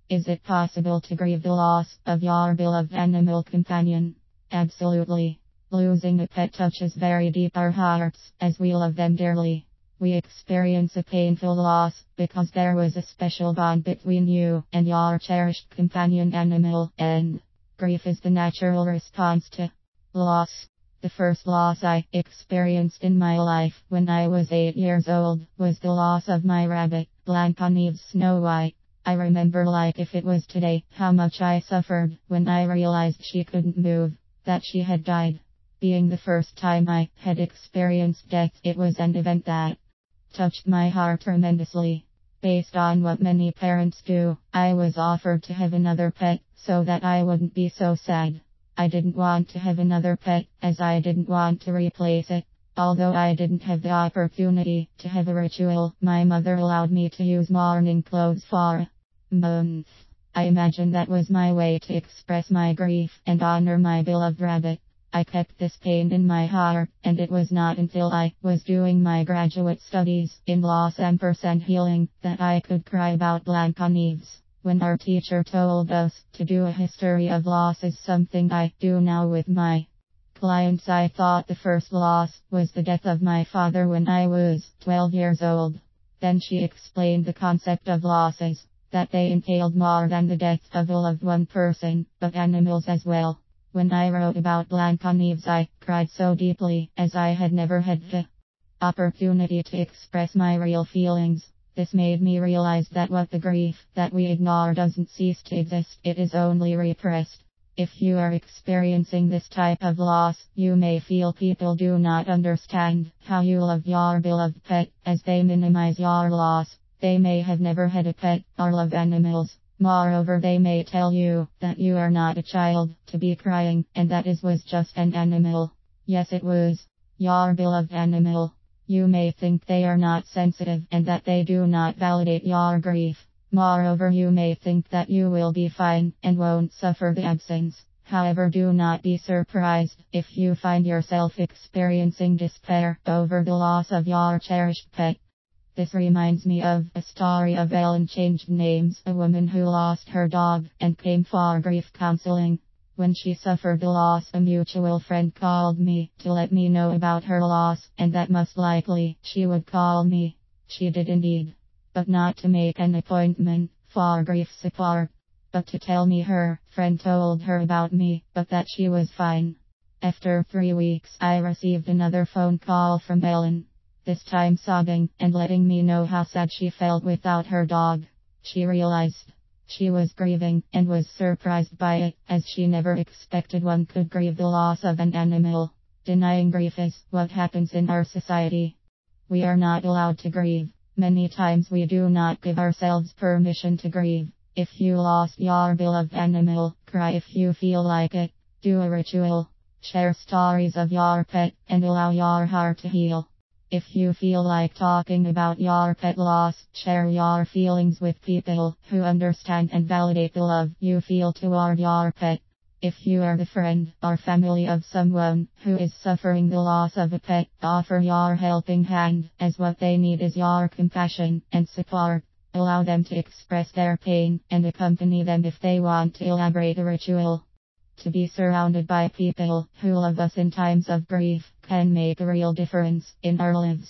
Is it possible to grieve the loss of your beloved animal companion? Absolutely. Losing a pet touches very deep our hearts, as we love them dearly. We experience a painful loss, because there was a special bond between you and your cherished companion animal, and grief is the natural response to loss. The first loss I experienced in my life when I was 8 years old was the loss of my rabbit, Blanca-Neves Snow White. I remember like if it was today how much I suffered when I realized she couldn't move, that she had died. Being the first time I had experienced death, it was an event that touched my heart tremendously. Based on what many parents do, I was offered to have another pet, so that I wouldn't be so sad. I didn't want to have another pet, as I didn't want to replace it. Although I didn't have the opportunity to have a ritual, my mother allowed me to use mourning clothes for a month. I imagine that was my way to express my grief and honor my beloved rabbit. I kept this pain in my heart, and it was not until I was doing my graduate studies in loss & healing that I could cry about Blanca-Neves. When our teacher told us to do a history of loss is something I do now with my clients. I thought the first loss was the death of my father when I was 12 years old. Then she explained the concept of losses, that they entailed more than the death of a loved one person, but animals as well. When I wrote about Blanca-Neves, I cried so deeply, as I had never had the opportunity to express my real feelings. This made me realize that what the grief that we ignore doesn't cease to exist, it is only repressed. If you are experiencing this type of loss, you may feel people do not understand how you love your beloved pet, as they minimize your loss. They may have never had a pet or love animals. Moreover, they may tell you that you are not a child to be crying, and that it was just an animal. Yes, it was your beloved animal. You may think they are not sensitive and that they do not validate your grief. Moreover, you may think that you will be fine and won't suffer the absence. However, do not be surprised if you find yourself experiencing despair over the loss of your cherished pet. This reminds me of a story of Ellen Changed Names, a woman who lost her dog and came for grief counseling. When she suffered the loss, a mutual friend called me to let me know about her loss, and that most likely she would call me. She did indeed, but not to make an appointment for grief support, but to tell me her friend told her about me, but that she was fine. After 3 weeks, I received another phone call from Ellen. This time sobbing and letting me know how sad she felt without her dog. She realized she was grieving and was surprised by it, as she never expected one could grieve the loss of an animal. Denying grief is what happens in our society. We are not allowed to grieve. Many times we do not give ourselves permission to grieve. If you lost your beloved animal, cry if you feel like it. Do a ritual. Share stories of your pet and allow your heart to heal. If you feel like talking about your pet loss, share your feelings with people who understand and validate the love you feel toward your pet. If you are the friend or family of someone who is suffering the loss of a pet, offer your helping hand, as what they need is your compassion and support. Allow them to express their pain and accompany them if they want to elaborate a ritual. To be surrounded by people who love us in times of grief can make a real difference in our lives.